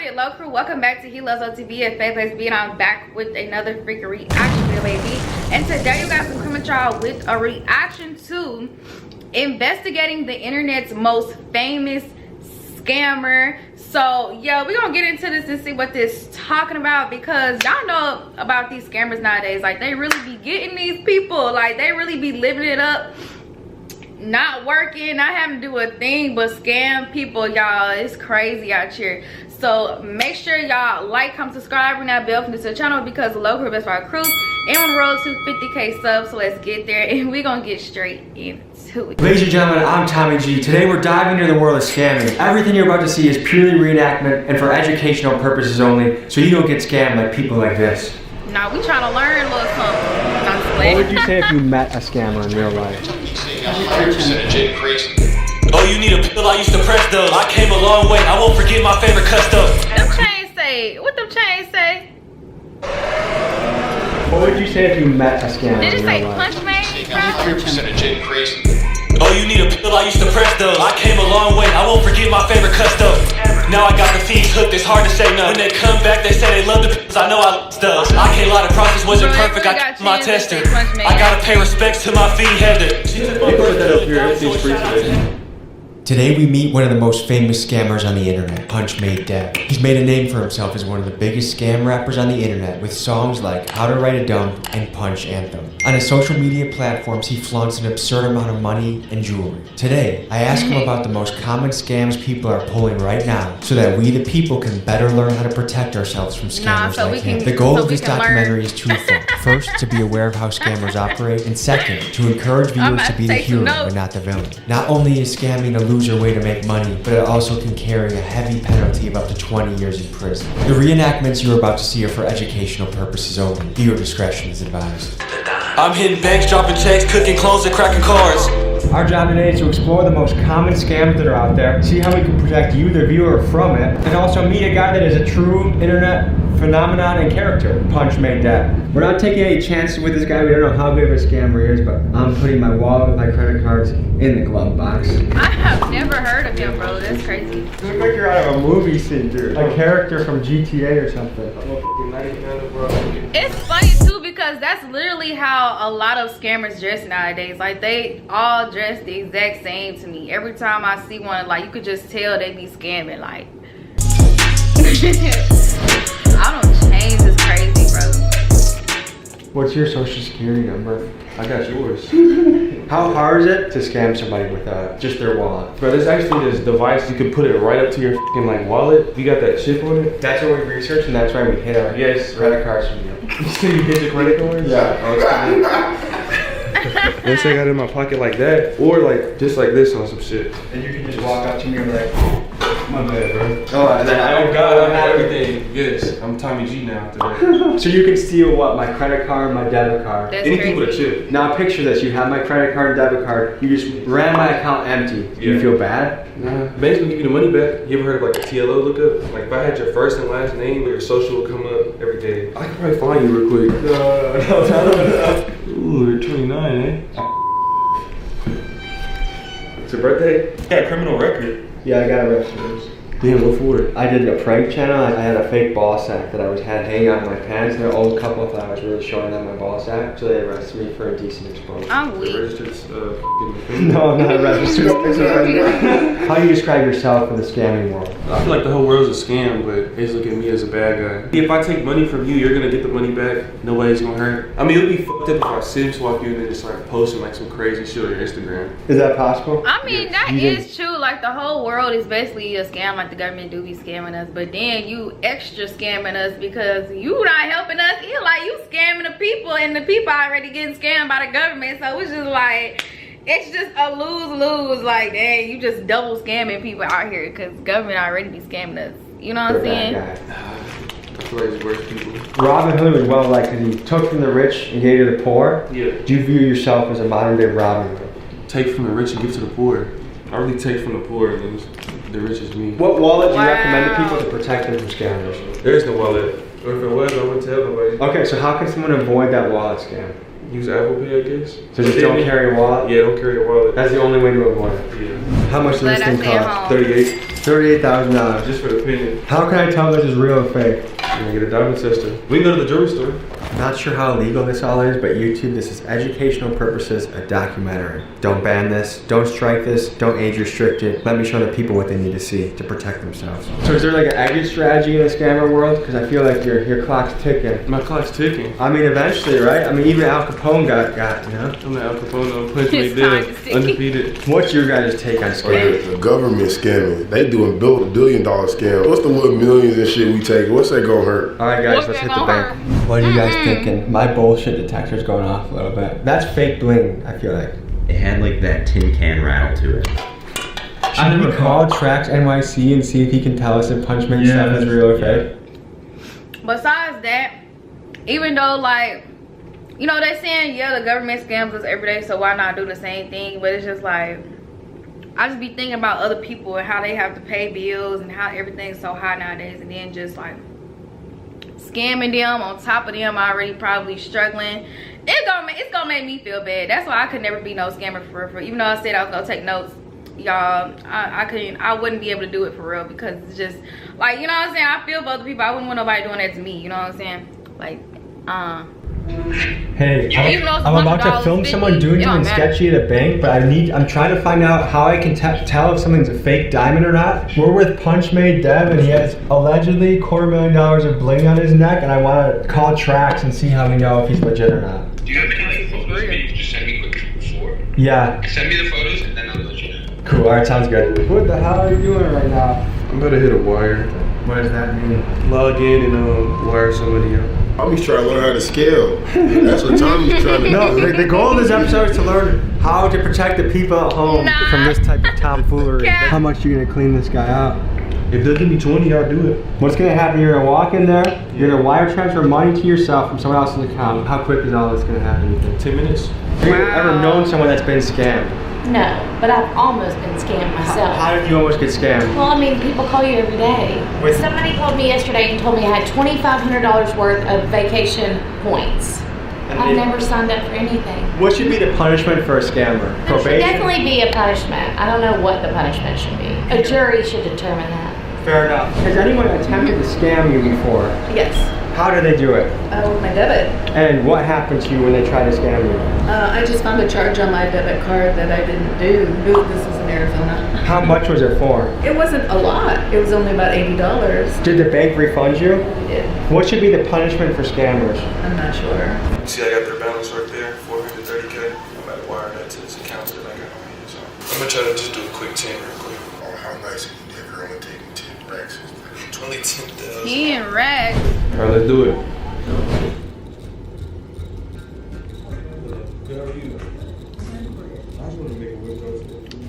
with Low Crew. Welcome back to He Loves OTV at Faith SB, and I'm back with another freaking reaction video, baby. And today you guys are coming to y'all with a reaction to investigating the internet's most famous scammer. So yeah, we're gonna get into this and see what this is talking about, because y'all know about these scammers nowadays. Like, they really be getting these people, like they really be living it up, not working, not having to do a thing but scam people, y'all. It's crazy out here. So make sure y'all like, comment, subscribe, ring that bell for the channel, because Low Crew best for our crew and on the road to 50K subs. So let's get there and we're gonna get straight into it. Ladies and gentlemen, I'm Tommy G. Today we're diving into the world of scamming. Everything you're about to see is purely reenactment and for educational purposes only, so you don't get scammed like people like this. Nah, we trying to learn a little something. Not to What would you say if you met a scammer in real life? Oh, you need a pill? I used to press those. I came a long way. I won't forget my favorite custom. Them chains say, what them chains say? What would you say if you met a scammer Did it in say real life? punch man? Oh, you need a pill? I used to press those. I came a long way. I won't forget my favorite custom. Now I got the fees hooked. It's hard to say no. When they come back, they say they love the pills. I know I love those. I can't lie, the process wasn't perfect. I got my tester. I gotta pay respects to my fee header. Today we meet one of the most famous scammers on the internet, Punch Made Dead. He's made a name for himself as one of the biggest scam rappers on the internet, with songs like How to Write a Dump and Punch Anthem. On his social media platforms, he flaunts an absurd amount of money and jewelry. Today, I ask him about the most common scams people are pulling right now, so that we the people can better learn how to protect ourselves from scammers like him. The goal of this documentary is twofold. First, to be aware of how scammers operate, and second, to encourage viewers to be the hero and not the villain. Not only is scamming a loser way to make money, but it also can carry a heavy penalty of up to 20 years in prison. The reenactments you're about to see are for educational purposes only. Viewer discretion is advised. I'm hitting banks, dropping checks, cooking clones, and cracking cars. Our job today is to explore the most common scams that are out there, see how we can protect you, the viewer, from it, and also meet a guy that is a true internet phenomenon and character, Punch Made Dead. We're not taking any chances with this guy. We don't know how big of a scammer he is, but I'm putting my wallet with my credit cards in the glove box. I have never heard of him, bro. That's crazy. You look like you're out of a movie scene, dude. A character from GTA or something. It's funny too, because that's literally how a lot of scammers dress nowadays. Like, they all dress the exact same to me. Every time I see one, like, you could just tell they be scamming. Like, I don't change. It's crazy, bro. What's your social security number? I got yours. How hard is it to scam somebody with just their wallet? Bro, there's actually this device, you can put it right up to your f***ing like wallet. You got that chip on it? That's what we researched, and that's why we hit our credit cards from you. You say you hit the credit card? Yeah. Let's say I got it in my pocket like that, or like just like this on some shit. And you can just walk up to me and be like, My bad, bro. oh, and then I Oh God, I have everything. Yes, I'm Tommy G now today. So you can steal what? My credit card, my debit card. That's Anything crazy. with a chip. Now picture this, you have my credit card and debit card, you just ran my account empty. Do you Yeah. feel bad? Nah, banks will give you the money back. You ever heard of like a TLO lookup? Like if I had your first and last name, your social would come up every day. I could probably find you real quick. No. Ooh, you're 29, eh? It's your birthday? You got a criminal record. Yeah, I got arrested. Damn, what for? I did a prank channel. I had a fake ball sack that I had hanging on my pants, and an old couple thought I was really showing them my ball sack, so they arrested me for indecent exposure. I'm weak. Registered, No, I'm not registered. How do you describe yourself in the scamming world? I feel like the whole world's a scam, but they just look at me as a bad guy. If I take money from you, you're gonna get the money back. Nobody's gonna hurt. I mean, it would be fucked up if I sim swap you and then just start posting like some crazy shit on your Instagram. Is that possible? I mean, that You is true. Like, the whole world is basically a scam. Like, the government do be scamming us, but then you extra scamming us because you not helping us. You like, you scamming the people, and the people already getting scammed by the government. So it's just like, it's just a lose-lose. Like, dang, you just double scamming people out here because government already be scamming us. You know what I'm saying? I feel like it's worse people. Robin Hood was well liked because he took from the rich and gave to the poor. Yeah. Do you view yourself as a modern day Robin Hood? Take from the rich and give to the poor. I really take from the poor and the rich is me. What wallet do you Wow. recommend to people to protect them from scammers? There is no wallet. Or if it was, I wouldn't tell nobody. Okay, so how can someone avoid that wallet scam? use Apple Pay, I guess. So just don't carry a wallet? Yeah, don't carry a wallet. That's the only way to avoid it. Yeah. How much does this thing cost? 38. $38,000. Just for the pin. How can I tell this is real or fake? I'm gonna get a diamond tester. We can go to the jewelry store. Not sure how illegal this all is, but YouTube, this is educational purposes, a documentary. Don't ban this, don't strike this, don't age restrict it. Let me show the people what they need to see to protect themselves. So is there like an exit strategy in the scammer world? Because I feel like your clock's ticking. My clock's ticking. I mean, eventually, right? I mean, even Al Capone got, you know? I'm the Al Capone on punch me dead. Undefeated. What's your guys' take on scamming? The government scamming. They doing billion-dollar scams. What's the little millions and shit we take? What's that gonna hurt? All right, guys, let's hit the bank. What are you guys thinking? My bullshit detector's going off a little bit. That's fake bling, I feel like. It had like that tin can rattle to it. Should we call Trax NYC and see if he can tell us if Punchman stuff is real or fake? Besides that, even though like, you know, they're saying, yeah, the government scams us every day, so why not do the same thing? But it's just like, I just be thinking about other people and how they have to pay bills and how everything's so high nowadays, and then just like scamming them on top of them already probably struggling. It's gonna make me feel bad. That's why I could never be no scammer for real. Even though I said I was gonna take notes, y'all, I wouldn't be able to do it for real, because it's just like, you know what I'm saying, I feel for other people. I wouldn't want nobody doing that to me, you know what I'm saying? Like, Hey, I'm about to film someone doing something sketchy at a bank, but I'm trying to find out how I can tell if something's a fake diamond or not. We're with Punchmade Dev, and he has allegedly $250,000 of bling on his neck, and I want to call Trax and see how we know if he's legit or not. Do you have any like photos? Maybe you can just send me quick before. Yeah. Send me the photos and then I'll let you know. Cool. All right, sounds good. What the hell are you doing right now? I'm about to hit a wire. What does that mean? Log in and wire somebody up. Tommy's trying to learn how to scale. That's what Tommy's trying to do. No, the goal of this episode is to learn how to protect the people at home from this type of tomfoolery. How much are you gonna clean this guy out? If they'll give me 20, I'll do it. What's gonna happen? You're gonna walk in there, you're gonna wire transfer money to yourself from someone else's account. How quick is all this gonna happen, you think? 10 minutes. Have you ever known someone that's been scammed? No, but I've almost been scammed myself. How did you almost get scammed? Well, I mean, people call you every day. Somebody called me yesterday and told me I had $2,500 worth of vacation points. I've never signed up for anything. What should be the punishment for a scammer? There should Probation? definitely be a punishment. I don't know what the punishment should be. A jury should determine that. Fair enough. Has anyone attempted to scam you before? Yes. How did they do it? With my debit. And what happened to you when they tried to scam you? I just found a charge on my debit card that I didn't do. This was in Arizona. How much was it for? It wasn't a lot. It was only about $80. Did the bank refund you? Yeah. What should be the punishment for scammers? I'm not sure. See, I got their balance right there, 430K. I'm about to wire that to this account that I got on here. So I'm gonna try to just do a quick 10 real quick. Oh, how nice of you, girl, and taking 10 racks. It's only 10,000. 10 racks. All right, let's do it.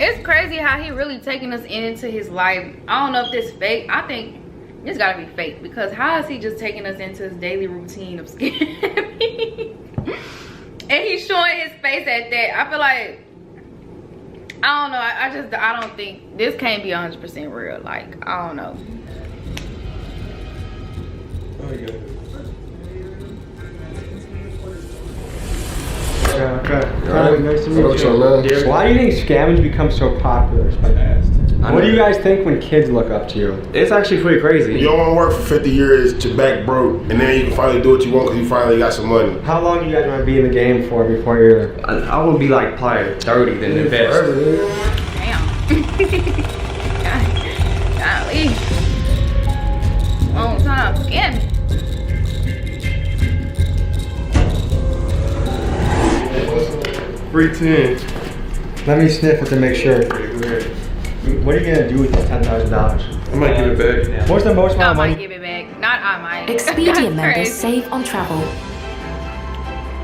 It's crazy how he really taking us into his life. I don't know if this fake. I think it's gotta be fake, because how is he just taking us into his daily routine of scamming? And he's showing his face at that. I feel like, I don't know. I don't think this can't be 100% real. Like, I don't know. Okay. Alright. Nice to What meet up, you. man? Why do you think scamming become so popular? What do you guys think when kids look up to you? It's actually pretty crazy. You don't want to work for 50 years, your back broke, and then you can finally do what you want because you finally got some money. How long do you guys want to be in the game for before you're... I would be like probably 30 then invest. Damn. Golly. Long time scamming. Free 10. Let me sniff it to make sure. What are you gonna do with this $10,000? I might give it back. What's the most amount I of might money? give it back. Not I might. Expedia That's members crazy. save on travel.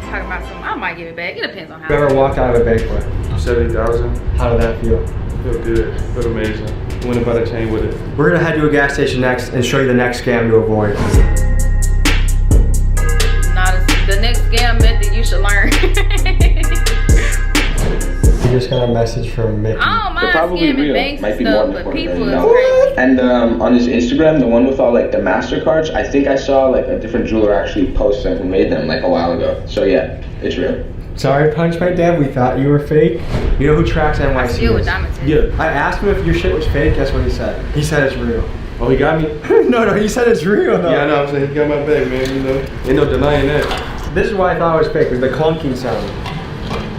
Talking about something. I might give it back. It depends on how. You ever walked out of a bank with? 70,000. How did that feel? Feel good. Feel amazing. Went about a chain with it. We're gonna head to a gas station next and show you the next scam to avoid. Not the next scam method you should learn. You just got a message from Mickey. I don't mind Probably scamming real. banks Might and be more stuff, but important people than is you know. crazy. And on his Instagram, the one with all like the MasterCards, I think I saw like a different jeweler actually post them who made them like a while ago. So yeah, it's real. Sorry, Punch My Dad, we thought you were fake. You know who tracks I NYC deal with is? diamonds. Yeah. I asked him if your shit was fake, guess what he said? He said it's real. Oh, he got me? No, he said it's real though. Yeah, I know what I'm saying. He got my bag, man. You know, ain't no denying that. This is why I thought it was fake, was the clunking sound.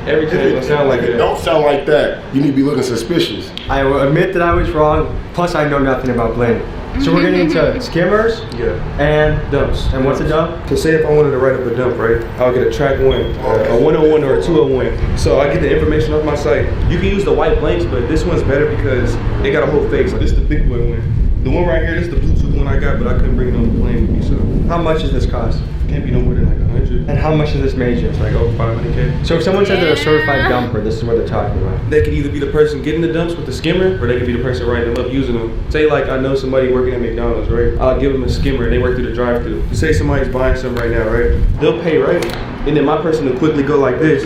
Every time it don't sound like that. Don't sound like that. You need to be looking suspicious. I will admit that I was wrong, plus I know nothing about bling. So we're getting into skimmers Yeah. and Dumps. And what's a dump? So say if I wanted to write up a dump, right? I'll get a track 1, a 101 or a 201. So I get the information off my site. You can use the white blanks, but this one's better because they got a whole face. This is the big boy one. The one right here, this is the Bluetooth one I got, but I couldn't bring it on the plane with me, so. How much does this cost? Can't be no more than like 100. And how much does this major? Like over 500K. So if someone says they're a certified dumper, this is what they're talking about. They could either be the person getting the dumps with the skimmer, or they could be the person writing them up using them. Say like I know somebody working at McDonald's, right? I'll give them a skimmer and they work through the drive-thru. Say somebody's buying something right now, right? They'll pay, right? And then my person will quickly go like this,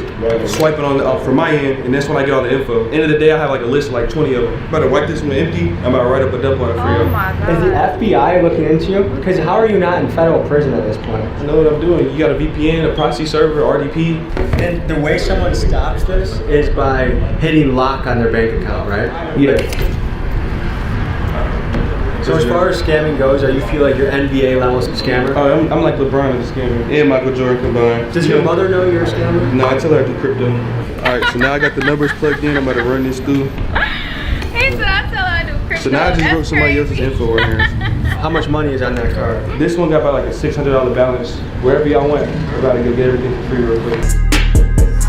swipe it on the from my end, and that's when I get all the info. End of the day, I have like a list of like 20 of them. I'm about to wipe this one empty. I'm about to write up a dump on it for Oh you. my Is the god. FBI looking into you? Because how are you not in federal prison at this point? I know what I'm doing. You got a VPN, a proxy server, RDP. And the way someone stops this is by hitting lock on their bank account, right? Yeah. So as far as scamming goes, you feel like you're NBA level scammer? Oh, I'm like LeBron as a scammer and Michael Jordan combined. Does your mother know you're a scammer? No, I tell her I do crypto. All right, so now I got the numbers plugged in. I'm about to run this through. He said I tell her I do crypto. So now I just That's wrote somebody else's crazy. info right here. How much money is on that card? This one got about like a $600 balance. Wherever y'all went, we're about to go get everything for free real quick.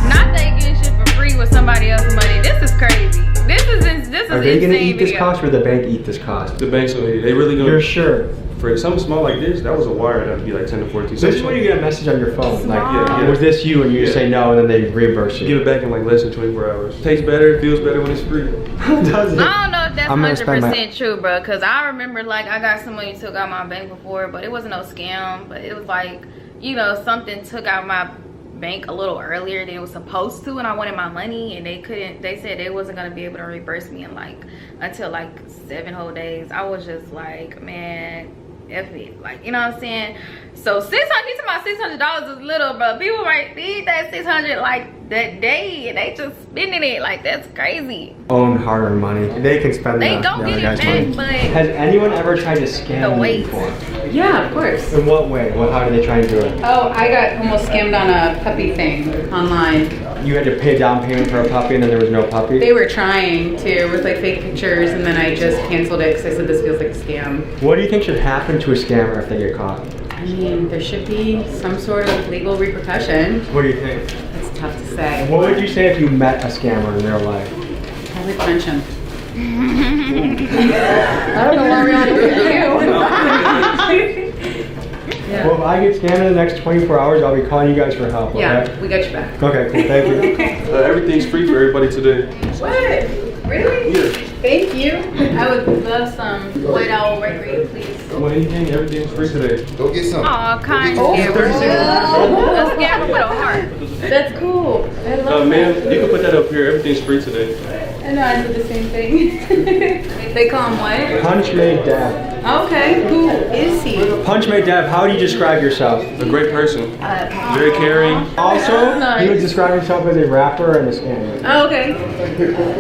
Not they getting shit for free with somebody else's money. This is crazy. This is Are they gonna insane eat this video. cost or the bank eat this cost? The banks over here, they really gonna. You're sure? For something small like this, that was a wire that would be like 10 to 14. So this is when you get a message on your phone, like, Yeah. was this you? And you just say no, and then they reimburse you. Give it back in like less than 24 hours. Tastes better, feels better when it's free. Does it? I don't know if that's I'm gonna spend 100% true, bro. Cause I remember like I got some money took out my bank before, but it wasn't no scam. But it was like, you know, something took out my bank a little earlier than it was supposed to, and I wanted my money, and they couldn't. They said they wasn't gonna be able to reimburse me in like until like 7 whole days. I was just like, man, F it, like, you know what I'm saying? So $600 is little, but people might need that 600 like that day, and they just spending it like that's crazy. Own hard-earned money. They can spend They the don't other get it guy's back, money. but Has anyone ever tried to scam the you weight. before? Yeah, of course. In what way? How do they try and do it? Oh, I got almost scammed on a puppy thing online. You had to pay down payment for a puppy, and then there was no puppy. They were trying to with like fake pictures, and then I just canceled it because I said this feels like a scam. What do you think should happen to a scammer if they get caught? I mean, there should be some sort of legal repercussion. What do you think? It's tough to say. What would you say if you met a scammer in real life? Probably punch him. I don't know why we all do it. Yeah. Well, if I get scammed in the next 24 hours, I'll be calling you guys for help, okay? Yeah, we got your back. Okay, cool, thank you. Everything's free for everybody today. What? Really? Yeah. Thank you. I would love some White Owl Mercury, please. Want anything? Everything's free today. Go get some. aw, kind Oh, scammer. 36. A scammer with a heart. That's cool. I love Ma'am, that. you can put that up here. Everything's free today. I know I did the same thing. They call him what? Punch Made Dad. Okay, who is he? Punch Made Dad, how do you describe yourself? A great person. Very caring. Also, Nice. he would describe himself as a rapper and a scammer. Oh, okay.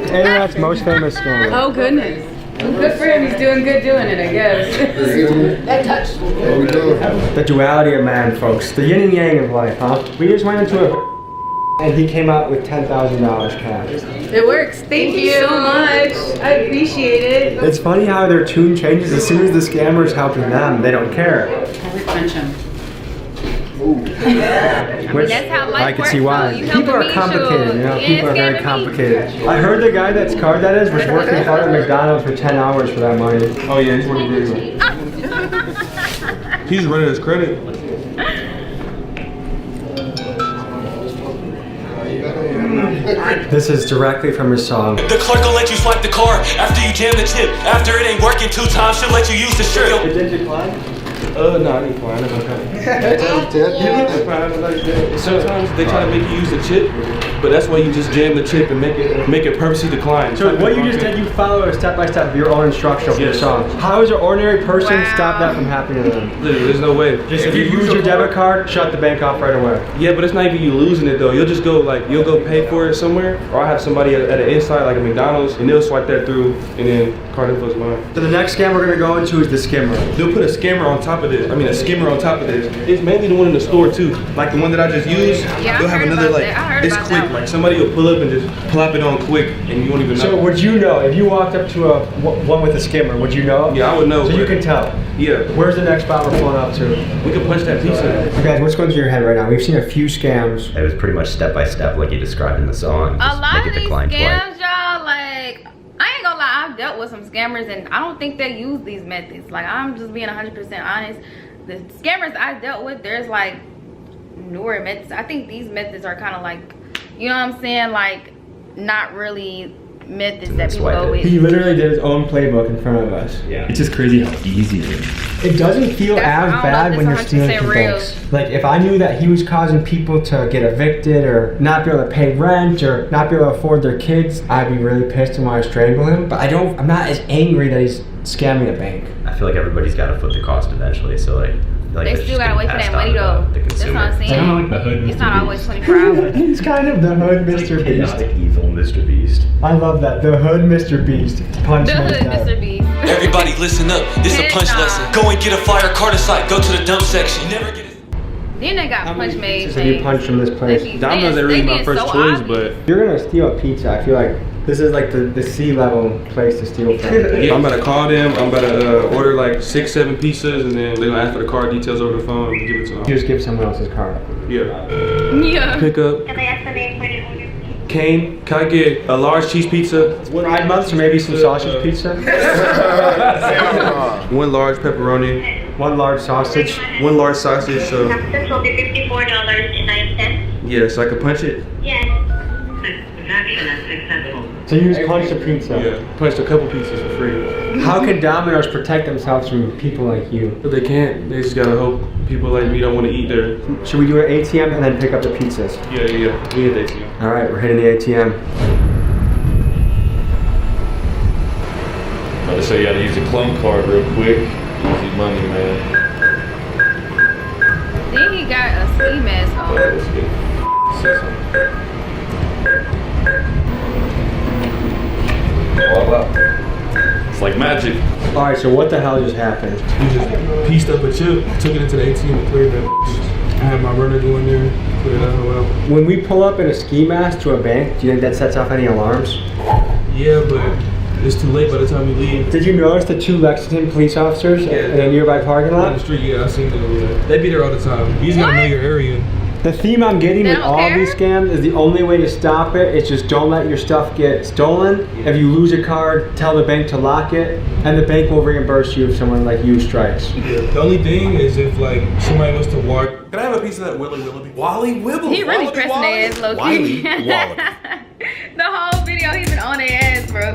Internet's most famous scammer. Oh, goodness. Well, good for him. He's doing good doing it, I guess. That touched. What we doing? The duality of man, folks. The yin and yang of life, huh? We just went into a and he came out with $10,000 cash. It works. Thank you so much. I appreciate it. It's funny how their tune changes as soon as the scammer's helping them. They don't care. I would punch him. Which that's how life I can see works, why. though. You People helping are me, complicated, shoot. you know? Yeah, People are it's very scamming me. complicated. I heard the guy that's card that is was working hard at McDonald's for 10 hours for that money. Oh yeah, he's working very well. He's running his credit. This is directly from his song. The clerk will let you swipe the card after you jam the chip. After it ain't working 2 times, she'll let you use the strip. It did decline? No, I need fine. Sometimes they try to make you use the chip, but that's why you just jam the chip and make it purposely decline. So what you just did, you follow a step-by-step of your own instruction for the song. How does an ordinary person stop that from happening to them? Literally, there's no way. Just if you lose your debit card, shut the bank off right away. Yeah, but it's not even you losing it though. You'll just go you'll go pay for it somewhere, or I have somebody at an inside like a McDonald's, and they'll swipe that through, and then card info's mine. So the next scam we're gonna go into is the skimmer. They'll put a skimmer on top of this. A skimmer on top of this. It's mainly the one in the store too. Like the one that I just used. Yeah, they'll have another it's quick. Like somebody will pull up and just plop it on quick, and you won't even know. So would you know if you walked up to one with a skimmer? Would you know? Yeah, I would know. So you can tell. Yeah. Where's the next spot we're pulling up to? We can punch that pizza. So guys, what's going through your head right now? We've seen a few scams. It was pretty much step by step, like you described in the song. A lot of these scams, y'all, like, I ain't gonna lie, I've dealt with some scammers and I don't think they use these methods. Like, I'm just being 100% honest. The scammers I dealt with, there's like newer methods. I think these methods are kind of like, you know what I'm saying? Like, not really methods that people go with. He literally did his own playbook in front of us. Yeah. It's just crazy how easy it is. It doesn't feel as bad when you're stealing from banks. Like if I knew that he was causing people to get evicted or not be able to pay rent or not be able to afford their kids, I'd be really pissed and want to strangle him. But I'm not as angry that he's scamming a bank. I feel like everybody's got to foot the cost eventually. So like they still gotta wait for that money though. That's what I'm saying. Kind of like the hood. It's not always 24 hours. He's kind of the hood Mr. Beast. Chaotic evil Mr. Beast. I love that. The hood Mr. Beast. Punch the hood Mr. Beast. Everybody listen up. This is a punch lesson. Go and get a fire card site. Go to the dump section. Never get it. Then they got punch made. So you punch from this place. Domino's ain't really my first choice, but you're gonna steal a pizza. I feel like this is like the C-level place to steal from. Yeah, I'm about to call them. I'm about to order like 6-7 pizzas, and then they're gonna ask for the card details over the phone and give it to them. You just give someone else's card. Yeah. Yeah. Pick up. Can I ask the name for your order? Kane, can I get a large cheese pizza? Fried months or maybe some sausage pizza? 1 large pepperoni. 1 large sausage. 1 large sausage. So. This will be $54.09. Yes, I can punch it. Yes. Transaction is successful. So you just punched a pizza? Yeah, punched a couple pizzas for free. How can Domino's protect themselves from people like you? But they can't. They just gotta hope people like me don't want to eat there. Should we do an ATM and then pick up the pizzas? Yeah. We hit the ATM. All right, we're hitting the ATM. I'll just show you how to use a clone card real quick. Easy money, man. Then he got a ski mask on. Let's get voila. It's like magic. All right, so what the hell just happened? We just pieced up a chip, took it into the ATM and cleared that. I had my runner go in there, clear that whole out. When we pull up in a ski mask to a bank, do you think that sets off any alarms? Yeah, but it's too late by the time we leave. Did you notice the 2 Lexington police officers in a nearby parking lot? On the street, yeah, I seen them. Yeah. They be there all the time. You just gotta know your area. The theme I'm getting with all these scams is the only way to stop it is just don't let your stuff get stolen. Yeah. If you lose a card, tell the bank to lock it, and the bank will reimburse you if someone like you strikes. Yeah. The only thing is if like somebody wants to walk. Can I have a piece of that Willy Willoughby? Wally Wibble. He really pressing their ass low key. The whole video he been on their ass, bro.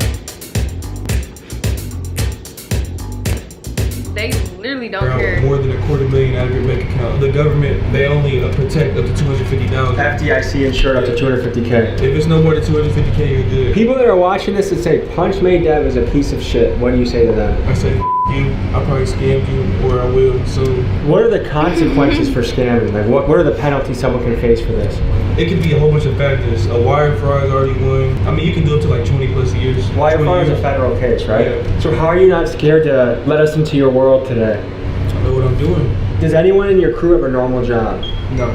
They literally don't care. More than $250,000 out of your bank account. The government, they only protect up to $250,000. FDIC insured up to $250K. If it's no more than $250K, you're good. People that are watching this and say Punch Made Dev is a piece of shit, what do you say to them? I say, you, I probably scammed you, or I will soon. What are the consequences for scamming? Like, what are the penalties someone can face for this? It could be a whole bunch of factors. A wire fraud is already one. I mean, you can do up to like 20 plus years. Wire fraud is a federal case, right? Yeah. So how are you not scared to let us into your world today? I know what I'm doing. Does anyone in your crew have a normal job? No.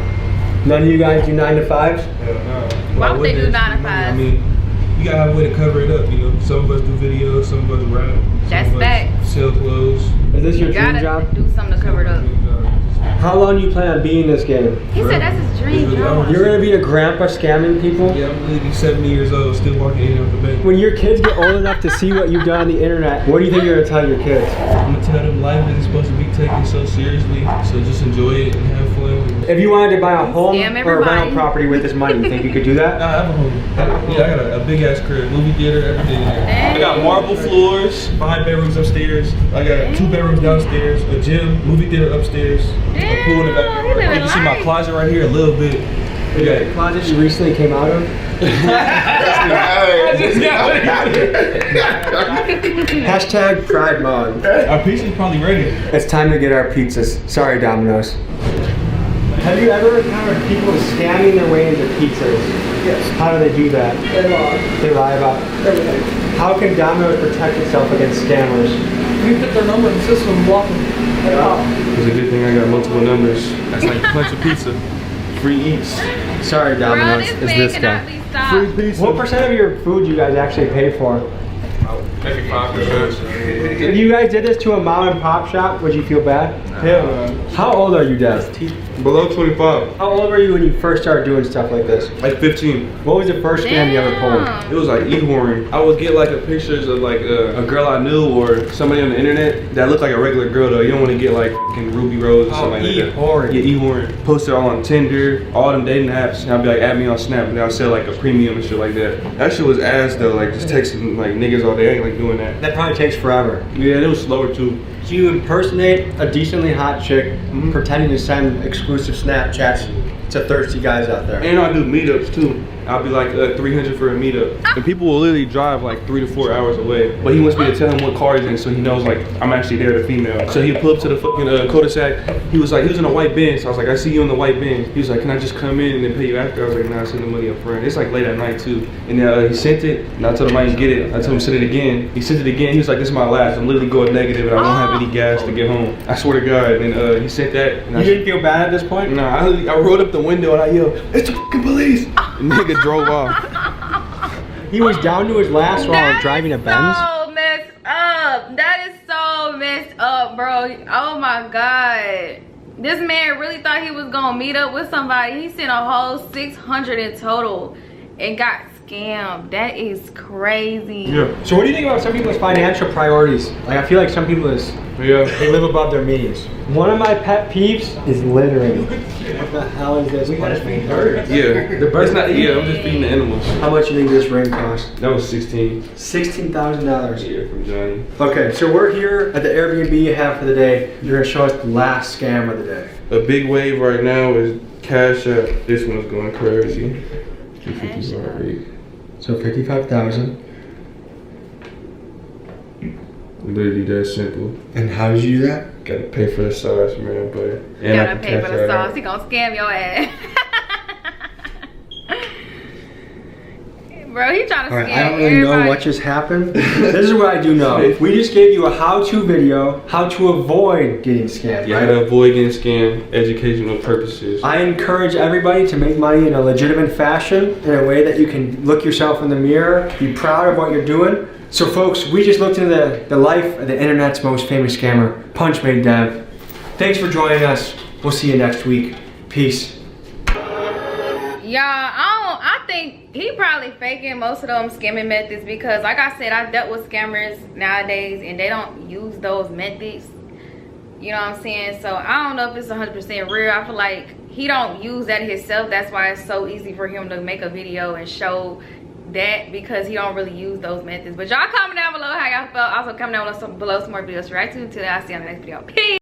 None of you guys do 9 to 5s? Hell no. Why would they do 9 to 5? I mean, you gotta have a way to cover it up, you know. Some of us do videos, some of us rap. That's facts. Sell clothes. Is this your dream job? Do something to cover it up. How long do you plan on being in this game? He said that's his dream job. You're gonna be a grandpa scamming people? Yeah, I'm gonna be 70 years old, still walking in with the bank. When your kids get old enough to see what you've done on the internet, what do you think you're gonna tell your kids? I'm gonna tell them life isn't supposed to be taken so seriously, so just enjoy it and have fun. If you wanted to buy a home Scam or a rental everybody. property with this money, you think you could do that? I have a home. Yeah, I got a big ass crib, movie theater, everything in there. I got marble floors, 5 bedrooms upstairs. I got 2 bedrooms downstairs, a gym, movie theater upstairs, a pool in the back. You can see my closet right here a little bit. Yeah, the closet you recently came out of? Hashtag Pride Month. Our pizza's probably ready. It's time to get our pizzas. Sorry, Domino's. Have you ever encountered people scamming their way into pizzas? Yes. How do they do that? They lie. They lie about Everything. How can Domino's protect itself against scammers? You put their number in the system and block them. It's a good thing I got multiple numbers. That's like punch a pizza. Free eats. Sorry, Domino's. Bro, It's this guy. Free pizza. What percent of your food you guys actually pay for? Maybe 5%. If you guys did this to a mom and pop shop, would you feel bad? Hell no. How old are you, Dad? Below 25. How old were you when you first started doing stuff like this? Like 15. What was the first scam you ever pulled? It was like e-horn. I would get like a pictures of like a girl I knew or somebody on the internet that looked like a regular girl though. You don't want to get like fucking Ruby Rose or something like that. e-horn. Yeah, e-horn. Post it all on Tinder, all them dating apps. And I'd be like, add me on Snap, and I'll sell like a premium and shit like that. That shit was ass though, like just texting like niggas all day. I ain't like doing that. That probably takes forever. Yeah, it was slower too. So you impersonate a decently hot chick, pretending to send exclusive Snapchats to thirsty guys out there. And I do meetups too. I'll be like 300 for a meetup. And people will literally drive like 3 to 4 hours away. But he wants me to tell him what car he's in so he knows like I'm actually there, the female. So he pulled up to the fucking cul-de-sac. He was in a white Benz. So I was like, I see you in the white Benz. He was like, can I just come in and then pay you after? I was like, nah, send the money up front. It's like late at night too. And then he sent it and I told him I didn't get it. I told him send it again. He sent it again. He was like, this is my last. I'm literally going negative and I don't have any gas to get home. I swear to God. And then he sent that. And you didn't feel bad at this point? Nah, I rolled up the window and I yelled, it's the fucking police. The nigga drove off. He was down to his last while driving a Benz? So messed up. That is so messed up, bro. Oh my God. This man really thought he was gonna meet up with somebody. He sent a whole 600 in total and got scammed. That is crazy. Yeah. So what do you think about some people's financial priorities? Like I feel like some people they live above their means. One of my pet peeves is littering. What the hell is this? Punishment? Yeah. The bird's not. Yeah, I'm just feeding the animals. How much do you think this ring cost? That was 16. $16,000. Yeah, from Johnny. Okay, so we're here at the Airbnb you have for the day. You're gonna show us the last scam of the day. A big wave right now is cashout. This one's going crazy. 250. So 55,000. Literally that simple. And how did you do that? Gotta pay for the sauce, man, but You gotta pay for the sauce. He gonna scam your ass. Bro, he trying to scam I don't really know what just happened. This is what I do know. We just gave you a how-to video, how to avoid getting scammed. Yeah, how to avoid getting scammed, educational purposes. I encourage everybody to make money in a legitimate fashion, in a way that you can look yourself in the mirror, be proud of what you're doing. So folks, we just looked into the life of the internet's most famous scammer, Punchmade Dev. Thanks for joining us. We'll see you next week. Peace. Y'all, I think he probably faking most of them scamming methods because like I said, I dealt with scammers nowadays and they don't use those methods. You know what I'm saying? So I don't know if it's 100% real. I feel like he don't use that himself. That's why it's so easy for him to make a video and show that, because he don't really use those methods. But y'all comment down below how y'all felt. Also comment down below some more videos to react to. Until I see you on the next video. Peace.